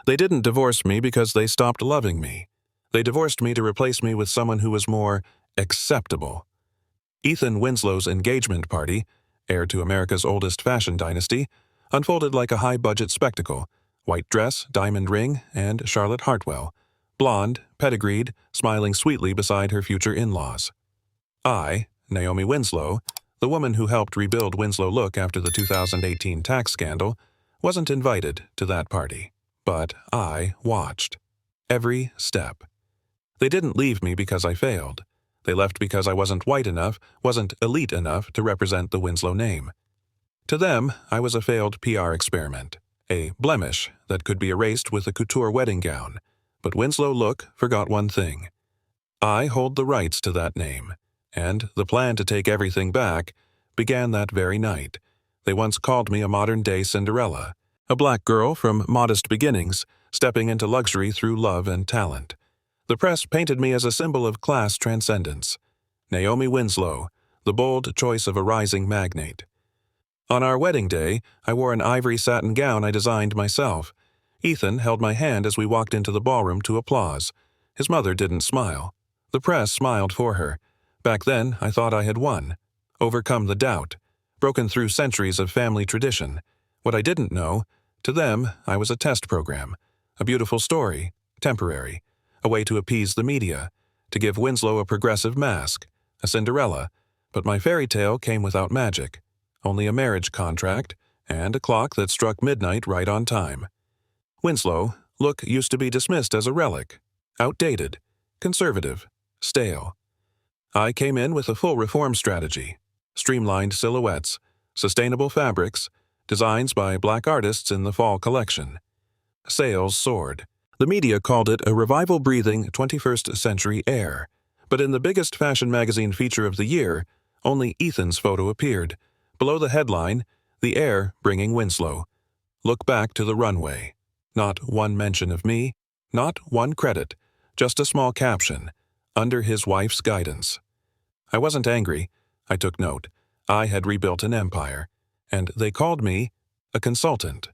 They didn't divorce me because they stopped loving me. They divorced me to replace me with someone who was more acceptable. Ethan Winslow's engagement party, heir to America's oldest fashion dynasty, unfolded like a high-budget spectacle: white dress, diamond ring, and Charlotte Hartwell, blonde, pedigreed, smiling sweetly beside her future in-laws. I, Naomi Winslow, the woman who helped rebuild Winslow Look after the 2018 tax scandal, wasn't invited to that party. But I watched. Every step. They didn't leave me because I failed. They left because I wasn't white enough, wasn't elite enough to represent the Winslow name. To them, I was a failed PR experiment, a blemish that could be erased with a couture wedding gown. But Winslow Look forgot one thing. I hold the rights to that name, and the plan to take everything back began that very night. They once called me a modern-day Cinderella, a black girl from modest beginnings, stepping into luxury through love and talent. The press painted me as a symbol of class transcendence. Naomi Winslow, the bold choice of a rising magnate. On our wedding day, I wore an ivory satin gown I designed myself. Ethan held my hand as we walked into the ballroom to applause. His mother didn't smile. The press smiled for her. Back then, I thought I had won, overcome the doubt, broken through centuries of family tradition. What I didn't know, to them, I was a test program, a beautiful story, temporary, a way to appease the media, to give Winslow a progressive mask, a Cinderella. But my fairy tale came without magic, only a marriage contract and a clock that struck midnight right on time. Winslow Look used to be dismissed as a relic, outdated, conservative, stale. I came in with a full reform strategy: streamlined silhouettes, sustainable fabrics, designs by black artists in the fall collection. Sales soared. The media called it a revival-breathing 21st century heir. But in the biggest fashion magazine feature of the year, only Ethan's photo appeared. Below the headline, "The heir bringing Winslow. Look back to the runway." Not one mention of me, not one credit, just a small caption: "Under his wife's guidance." I wasn't angry. I took note. I had rebuilt an empire, and they called me a consultant.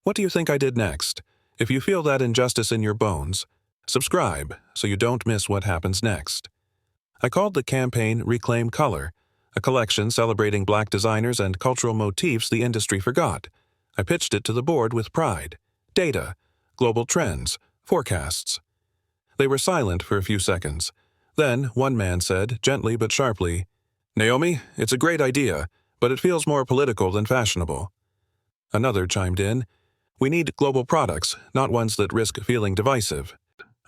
What do you think I did next? If you feel that injustice in your bones, subscribe so you don't miss what happens next. I called the campaign Reclaim Color, a collection celebrating black designers and cultural motifs the industry forgot. I pitched it to the board with pride. Data, global trends, forecasts. They were silent for a few seconds. Then one man said, gently but sharply, "Naomi, it's a great idea, but it feels more political than fashionable." Another chimed in, "We need global products, not ones that risk feeling divisive."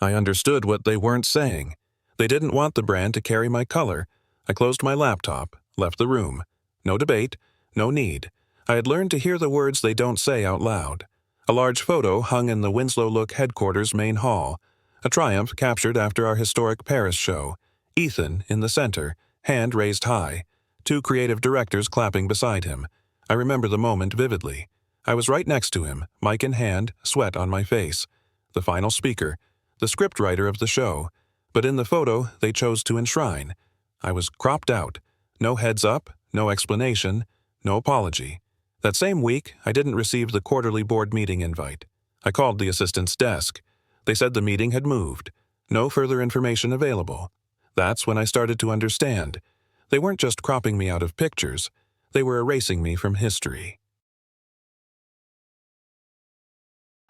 I understood what they weren't saying. They didn't want the brand to carry my color. I closed my laptop, left the room. No debate, no need. I had learned to hear the words they don't say out loud. A large photo hung in the Winslow Look headquarters main hall, a triumph captured after our historic Paris show. Ethan in the center, hand raised high, two creative directors clapping beside him. I remember the moment vividly. I was right next to him, mic in hand, sweat on my face. The final speaker, the scriptwriter of the show. But in the photo, they chose to enshrine. I was cropped out. No heads up, no explanation, no apology. That same week, I didn't receive the quarterly board meeting invite. I called the assistant's desk. They said the meeting had moved. No further information available. That's when I started to understand. They weren't just cropping me out of pictures. They were erasing me from history.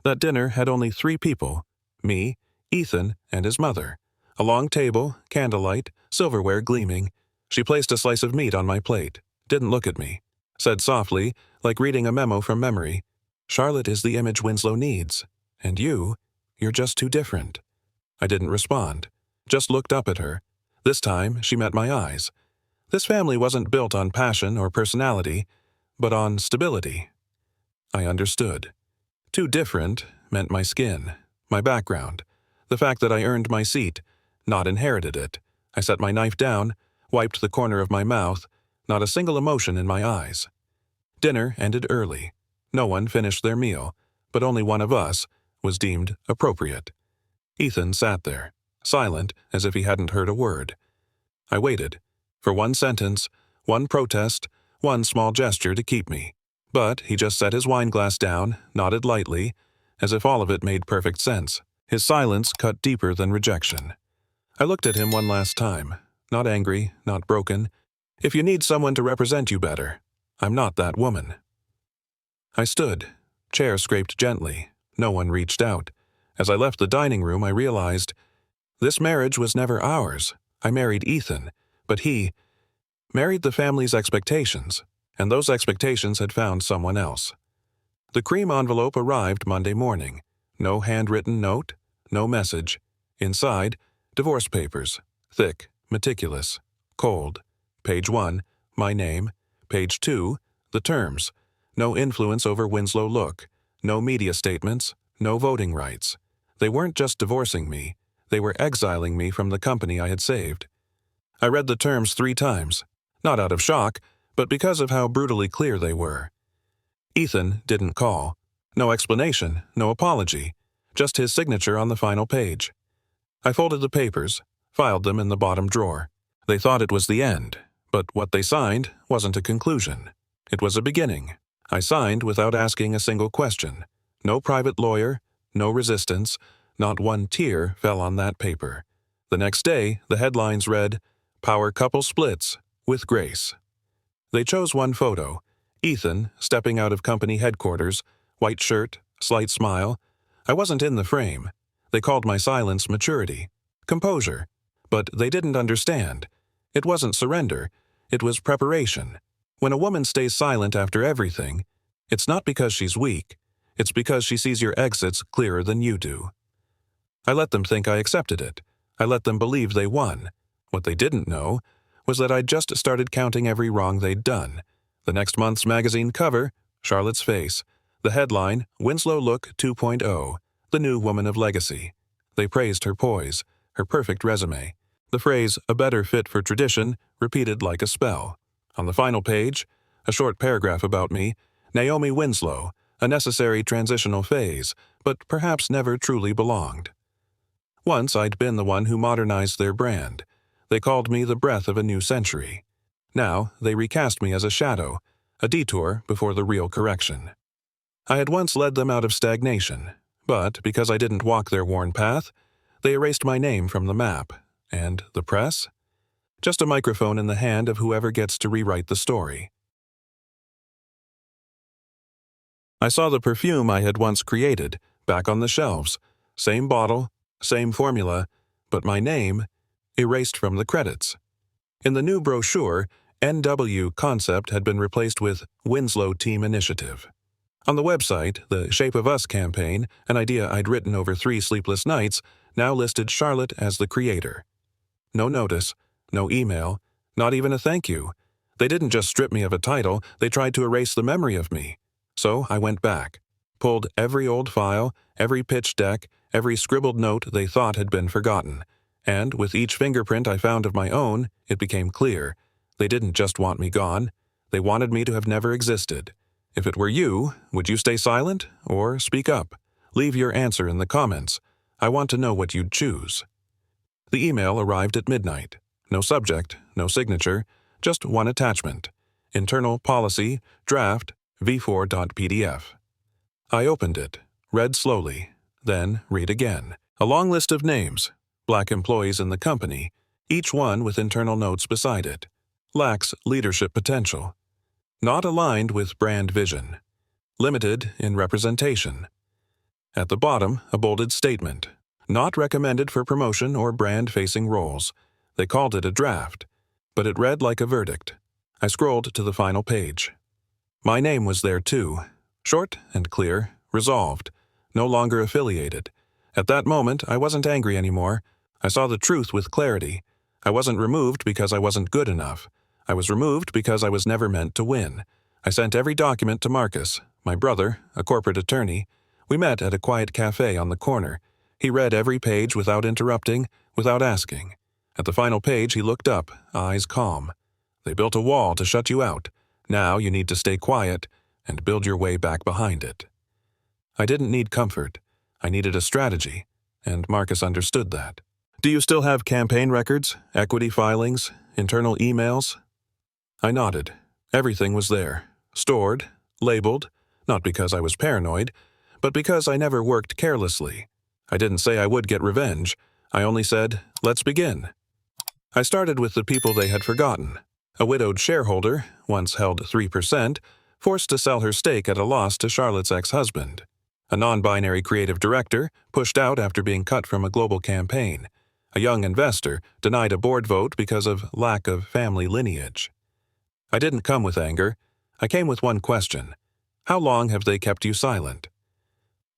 That dinner had only 3 people: me, Ethan, and his mother. A long table, candlelight, silverware gleaming. She placed a slice of meat on my plate, didn't look at me, said softly, like reading a memo from memory, "Charlotte is the image Winslow needs, and you're just too different." I didn't respond, just looked up at her. This time, she met my eyes. This family wasn't built on passion or personality, but on stability. I understood. Too different meant my skin, my background, the fact that I earned my seat, not inherited it. I set my knife down, wiped the corner of my mouth, not a single emotion in my eyes. Dinner ended early. No one finished their meal, but only one of us was deemed appropriate. Ethan sat there, silent as if he hadn't heard a word. I waited for one sentence, one protest, one small gesture to keep me. But he just set his wineglass down, nodded lightly, as if all of it made perfect sense. His silence cut deeper than rejection. I looked at him one last time, not angry, not broken. If you need someone to represent you better, I'm not that woman. I stood. Chair scraped gently. No one reached out. As I left the dining room, I realized this marriage was never ours. I married Ethan, but he married the family's expectations, and those expectations had found someone else. The cream envelope arrived Monday morning. No handwritten note, no message. Inside, divorce papers. Thick, meticulous, cold. Page 1, my name. Page 2, the terms. No influence over Winslow look. No media statements. No voting rights. They weren't just divorcing me. They were exiling me from the company I had saved. I read the terms 3 times, not out of shock, but because of how brutally clear they were. Ethan didn't call. No explanation, no apology, just his signature on the final page. I folded the papers, filed them in the bottom drawer. They thought it was the end, but what they signed wasn't a conclusion. It was a beginning. I signed without asking a single question. No private lawyer, no resistance, not one tear fell on that paper. The next day, the headlines read, "Power couple splits with grace." They chose one photo, Ethan stepping out of company headquarters, white shirt, slight smile. I wasn't in the frame. They called my silence maturity, composure, but they didn't understand. It wasn't surrender, it was preparation. When a woman stays silent after everything, it's not because she's weak, it's because she sees your exits clearer than you do. I let them think I accepted it. I let them believe they won. What they didn't know was that I'd just started counting every wrong they'd done. The next month's magazine cover, Charlotte's face. The headline, Winslow Look 2.0, the new woman of legacy. They praised her poise, her perfect resume. The phrase, a better fit for tradition, repeated like a spell. On the final page, a short paragraph about me, Naomi Winslow, a necessary transitional phase, but perhaps never truly belonged. Once I'd been the one who modernized their brand. They called me the breath of a new century. Now they recast me as a shadow, a detour before the real correction. I had once led them out of stagnation, but because I didn't walk their worn path, they erased my name from the map. And the press? Just a microphone in the hand of whoever gets to rewrite the story. I saw the perfume I had once created, back on the shelves. Same bottle, same formula, but my name erased from the credits. In the new brochure, NW Concept had been replaced with Winslow Team Initiative. On the website, the Shape of Us campaign, an idea I'd written over 3 sleepless nights, now listed Charlotte as the creator. No notice, no email, not even a thank you. They didn't just strip me of a title, they tried to erase the memory of me. So I went back, pulled every old file, every pitch deck, every scribbled note they thought had been forgotten. And with each fingerprint I found of my own, it became clear. They didn't just want me gone. They wanted me to have never existed. If it were you, would you stay silent or speak up? Leave your answer in the comments. I want to know what you'd choose. The email arrived at midnight. No subject, no signature, just one attachment. Internal policy, draft, v4.pdf. I opened it, read slowly, then read again. A long list of names, Black employees in the company, each one with internal notes beside it. Lacks leadership potential. Not aligned with brand vision. Limited in representation. At the bottom, a bolded statement. Not recommended for promotion or brand-facing roles. They called it a draft, but it read like a verdict. I scrolled to the final page. My name was there too. Short and clear, resolved, no longer affiliated. At that moment, I wasn't angry anymore. I saw the truth with clarity. I wasn't removed because I wasn't good enough. I was removed because I was never meant to win. I sent every document to Marcus, my brother, a corporate attorney. We met at a quiet cafe on the corner. He read every page without interrupting, without asking. At the final page, he looked up, eyes calm. They built a wall to shut you out. Now you need to stay quiet and build your way back behind it. I didn't need comfort. I needed a strategy, and Marcus understood that. Do you still have campaign records, equity filings, internal emails? I nodded. Everything was there, stored, labeled, not because I was paranoid, but because I never worked carelessly. I didn't say I would get revenge. I only said, let's begin. I started with the people they had forgotten. A widowed shareholder, once held 3%, forced to sell her stake at a loss to Charlotte's ex-husband. A non-binary creative director, pushed out after being cut from a global campaign. A young investor, denied a board vote because of lack of family lineage. I didn't come with anger. I came with one question. How long have they kept you silent?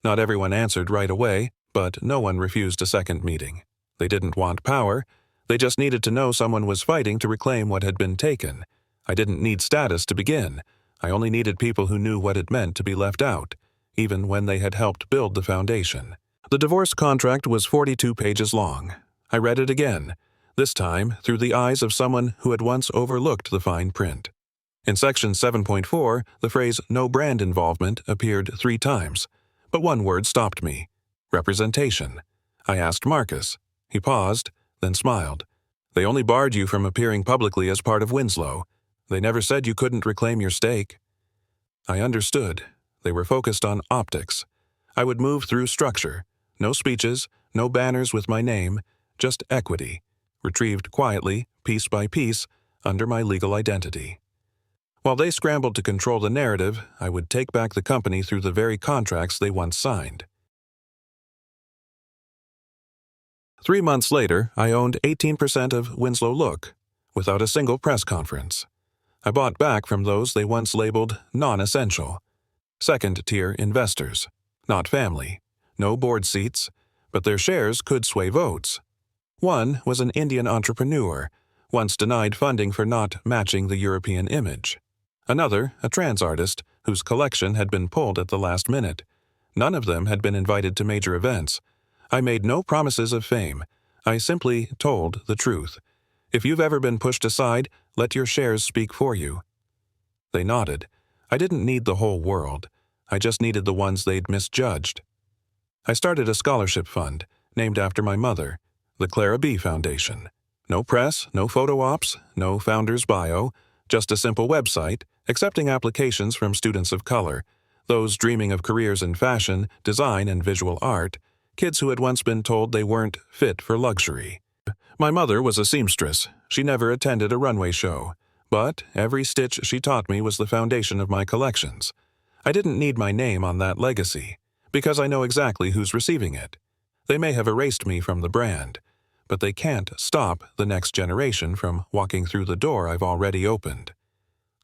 Not everyone answered right away, but no one refused a second meeting. They didn't want power. They just needed to know someone was fighting to reclaim what had been taken. I didn't need status to begin. I only needed people who knew what it meant to be left out, even when they had helped build the foundation. The divorce contract was 42 pages long. I read it again, this time through the eyes of someone who had once overlooked the fine print. In section 7.4, the phrase "no brand involvement" appeared 3 times, but one word stopped me: representation. I asked Marcus. He paused, then smiled. They only barred you from appearing publicly as part of Winslow. They never said you couldn't reclaim your stake. I understood. They were focused on optics. I would move through structure. No speeches, no banners with my name, just equity, retrieved quietly, piece by piece, under my legal identity. While they scrambled to control the narrative, I would take back the company through the very contracts they once signed. 3 months later, I owned 18% of Winslow Look, without a single press conference. I bought back from those they once labeled non-essential. Second-tier investors, not family, no board seats, but their shares could sway votes. One was an Indian entrepreneur, once denied funding for not matching the European image. Another, a trans artist, whose collection had been pulled at the last minute. None of them had been invited to major events. I made no promises of fame. I simply told the truth. If you've ever been pushed aside, let your shares speak for you. They nodded. I didn't need the whole world. I just needed the ones they'd misjudged. I started a scholarship fund, named after my mother, the Clara B. Foundation. No press, no photo ops, no founder's bio, just a simple website, accepting applications from students of color, those dreaming of careers in fashion, design, and visual art, kids who had once been told they weren't fit for luxury. My mother was a seamstress. She never attended a runway show, but every stitch she taught me was the foundation of my collections. I didn't need my name on that legacy, because I know exactly who's receiving it. They may have erased me from the brand, but they can't stop the next generation from walking through the door I've already opened.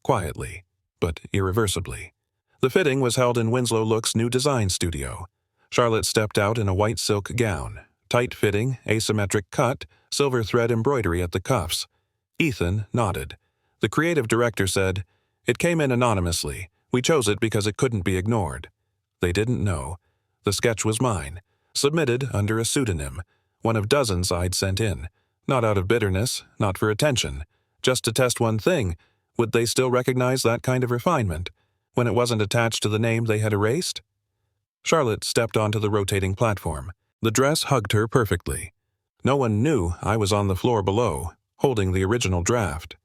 Quietly, but irreversibly. The fitting was held in Winslow Look's new design studio. Charlotte stepped out in a white silk gown, tight-fitting, asymmetric cut, silver thread embroidery at the cuffs. Ethan nodded. The creative director said, "It came in anonymously. We chose it because it couldn't be ignored." They didn't know. The sketch was mine, submitted under a pseudonym, one of dozens I'd sent in, not out of bitterness, not for attention, just to test one thing: would they still recognize that kind of refinement, when it wasn't attached to the name they had erased? Charlotte stepped onto the rotating platform. The dress hugged her perfectly. No one knew I was on the floor below, holding the original draft.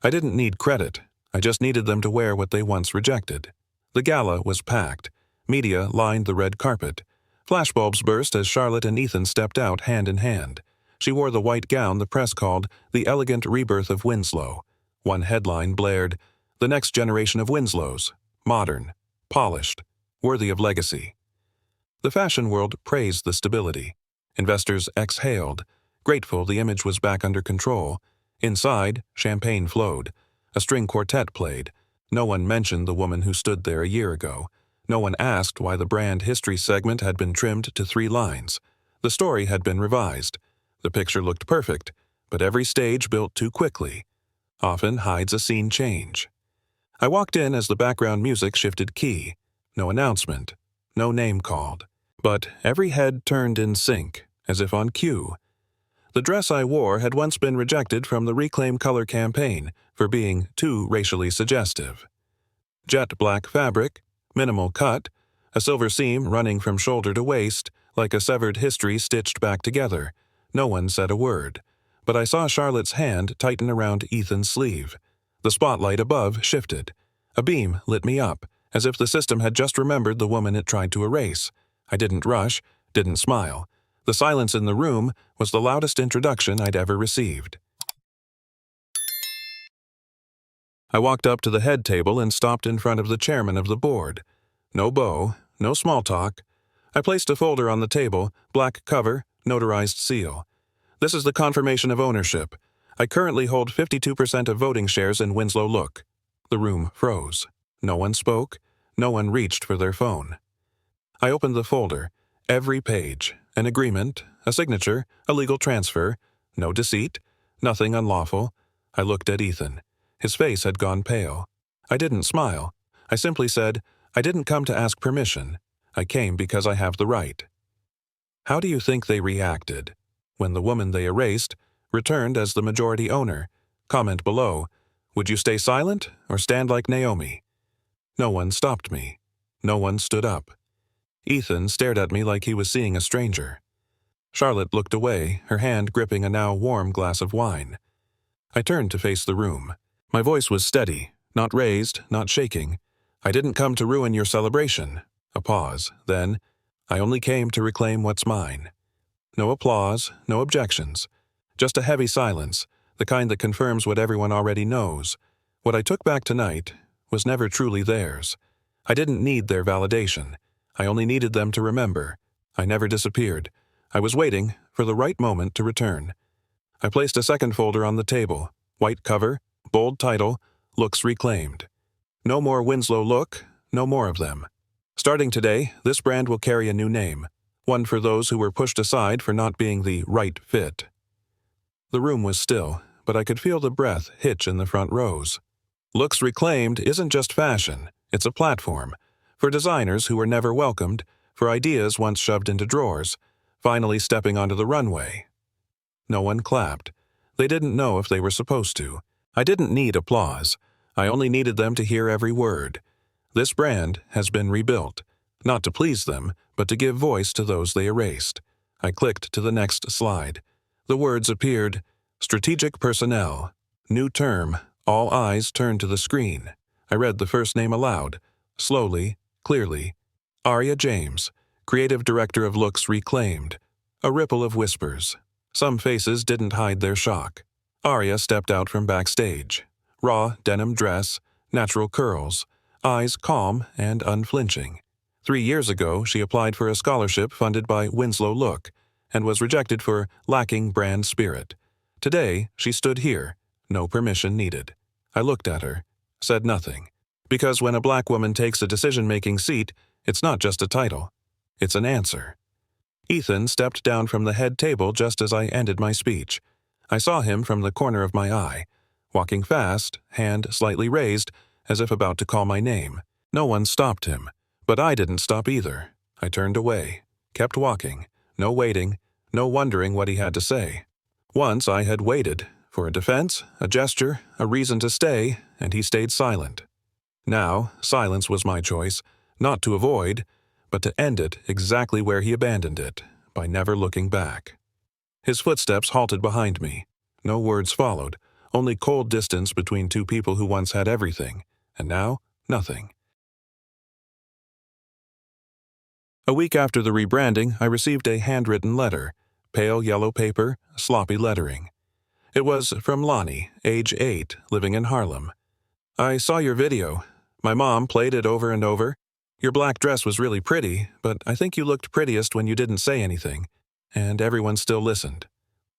I didn't need credit. I just needed them to wear what they once rejected. The gala was packed. Media lined the red carpet. Flashbulbs burst as Charlotte and Ethan stepped out hand in hand. She wore the white gown the press called the elegant rebirth of Winslow. One headline blared, "The next generation of Winslows. Modern, polished, worthy of legacy." The fashion world praised the stability. Investors exhaled, grateful the image was back under control. Inside, champagne flowed. A string quartet played. No one mentioned the woman who stood there a year ago. No one asked why the brand history segment had been trimmed to 3 lines. The story had been revised. The picture looked perfect, but every stage built too quickly often hides a scene change. I walked in as the background music shifted key. No announcement, no name called. But every head turned in sync, as if on cue. The dress I wore had once been rejected from the Reclaim Color campaign for being too racially suggestive. Jet black fabric, minimal cut, a silver seam running from shoulder to waist, like a severed history stitched back together. No one said a word, but I saw Charlotte's hand tighten around Ethan's sleeve. The spotlight above shifted. A beam lit me up, as if the system had just remembered the woman it tried to erase. I didn't rush, didn't smile. The silence in the room was the loudest introduction I'd ever received. I walked up to the head table and stopped in front of the chairman of the board. No bow, no small talk. I placed a folder on the table, black cover, notarized seal. This is the confirmation of ownership. I currently hold 52% of voting shares in Winslow Look. The room froze. No one spoke. No one reached for their phone. I opened the folder. Every page. An agreement, a signature, a legal transfer. No deceit. Nothing unlawful. I looked at Ethan. His face had gone pale. I didn't smile. I simply said, I didn't come to ask permission. I came because I have the right. How do you think they reacted when the woman they erased returned as the majority owner? Comment below. Would you stay silent or stand like Naomi? No one stopped me. No one stood up. Ethan stared at me like he was seeing a stranger. Charlotte looked away, her hand gripping a now warm glass of wine. I turned to face the room. My voice was steady, not raised, not shaking. I didn't come to ruin your celebration. A pause. Then, I only came to reclaim what's mine. No applause, no objections. Just a heavy silence, the kind that confirms what everyone already knows. What I took back tonight was never truly theirs. I didn't need their validation. I only needed them to remember. I never disappeared. I was waiting for the right moment to return. I placed a second folder on the table. White cover, bold title, Looks Reclaimed. No more Winslow Look, no more of them. Starting today, this brand will carry a new name, one for those who were pushed aside for not being the right fit. The room was still, but I could feel the breath hitch in the front rows. Looks Reclaimed isn't just fashion, it's a platform. For designers who were never welcomed, for ideas once shoved into drawers, finally stepping onto the runway. No one clapped. They didn't know if they were supposed to. I didn't need applause. I only needed them to hear every word. This brand has been rebuilt, not to please them, but to give voice to those they erased. I clicked to the next slide. The words appeared, Strategic Personnel. New term, all eyes turned to the screen. I read the first name aloud, slowly, clearly. Aria James, Creative Director of Looks Reclaimed. A ripple of whispers. Some faces didn't hide their shock. Aria stepped out from backstage. Raw denim dress, natural curls, eyes calm and unflinching. 3 years ago, she applied for a scholarship funded by Winslow Look and was rejected for lacking brand spirit. Today, she stood here, no permission needed. I looked at her, said nothing. Because when a black woman takes a decision-making seat, it's not just a title. It's an answer. Ethan stepped down from the head table just as I ended my speech. I saw him from the corner of my eye, walking fast, hand slightly raised, as if about to call my name. No one stopped him, but I didn't stop either. I turned away, kept walking, no waiting, no wondering what he had to say. Once I had waited, for a defense, a gesture, a reason to stay, and he stayed silent. Now, silence was my choice, not to avoid, but to end it exactly where he abandoned it, by never looking back. His footsteps halted behind me. No words followed, only cold distance between two people who once had everything, and now, nothing. A week after the rebranding, I received a handwritten letter, pale yellow paper, sloppy lettering. It was from Lonnie, age 8, living in Harlem. I saw your video. My mom played it over and over. Your black dress was really pretty, but I think you looked prettiest when you didn't say anything, and everyone still listened.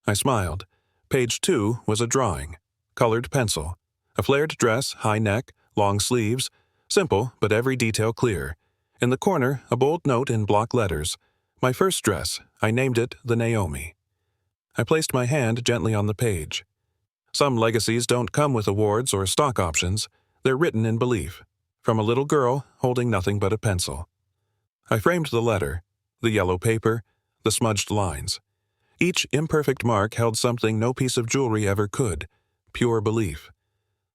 I smiled. Page 2 was a drawing, colored pencil, a flared dress, high neck, long sleeves, simple but every detail clear. In the corner, a bold note in block letters. My first dress, I named it the Naomi. I placed my hand gently on the page. Some legacies don't come with awards or stock options. They're written in belief, from a little girl holding nothing but a pencil. I framed the letter, the yellow paper, the smudged lines. Each imperfect mark held something no piece of jewelry ever could, pure belief.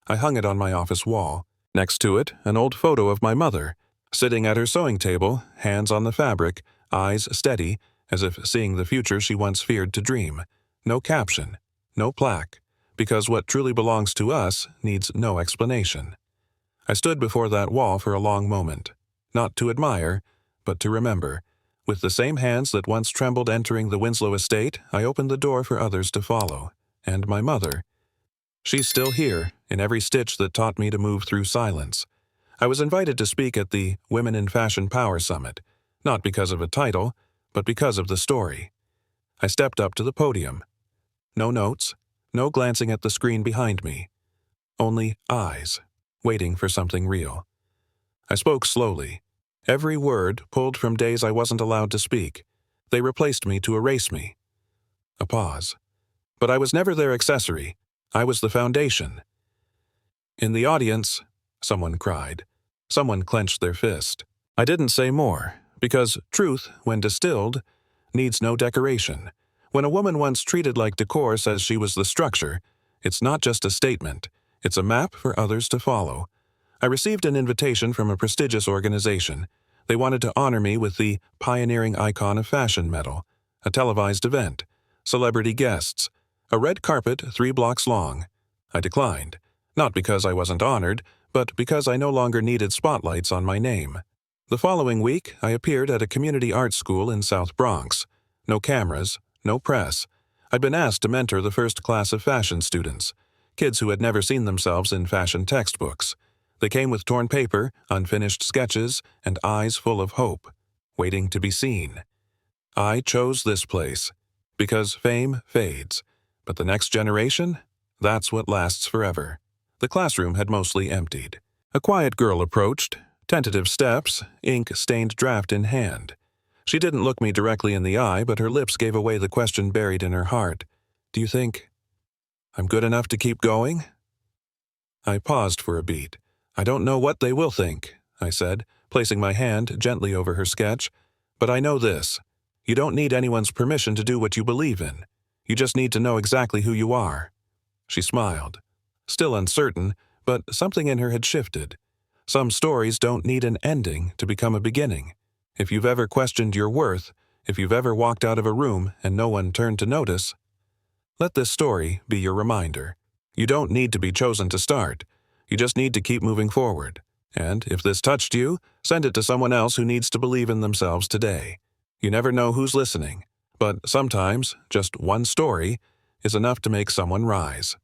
I hung it on my office wall. Next to it, an old photo of my mother, sitting at her sewing table, hands on the fabric, eyes steady, as if seeing the future she once feared to dream. No caption, no plaque, because what truly belongs to us needs no explanation. I stood before that wall for a long moment, not to admire, but to remember. With the same hands that once trembled entering the Winslow estate, I opened the door for others to follow. And my mother. She's still here, in every stitch that taught me to move through silence. I was invited to speak at the Women in Fashion Power Summit, not because of a title, but because of the story. I stepped up to the podium. No notes, no glancing at the screen behind me. Only eyes, waiting for something real. I spoke slowly. Every word pulled from days I wasn't allowed to speak. They replaced me to erase me. A pause. But I was never their accessory. I was the foundation. In the audience, someone cried. Someone clenched their fist. I didn't say more, because truth, when distilled, needs no decoration. When a woman once treated like decor says she was the structure, it's not just a statement. It's a map for others to follow. I received an invitation from a prestigious organization. They wanted to honor me with the Pioneering Icon of Fashion medal, a televised event, celebrity guests, a red carpet 3 blocks long. I declined, not because I wasn't honored, but because I no longer needed spotlights on my name. The following week, I appeared at a community art school in South Bronx. No cameras, no press. I'd been asked to mentor the first class of fashion students, kids who had never seen themselves in fashion textbooks. They came with torn paper, unfinished sketches, and eyes full of hope, waiting to be seen. I chose this place, because fame fades, but the next generation, that's what lasts forever. The classroom had mostly emptied. A quiet girl approached, tentative steps, ink-stained draft in hand. She didn't look me directly in the eye, but her lips gave away the question buried in her heart. Do you think I'm good enough to keep going? I paused for a beat. I don't know what they will think, I said, placing my hand gently over her sketch. But I know this. You don't need anyone's permission to do what you believe in. You just need to know exactly who you are. She smiled. Still uncertain, but something in her had shifted. Some stories don't need an ending to become a beginning. If you've ever questioned your worth, if you've ever walked out of a room and no one turned to notice, let this story be your reminder. You don't need to be chosen to start. You just need to keep moving forward. And if this touched you, send it to someone else who needs to believe in themselves today. You never know who's listening, but sometimes just one story is enough to make someone rise.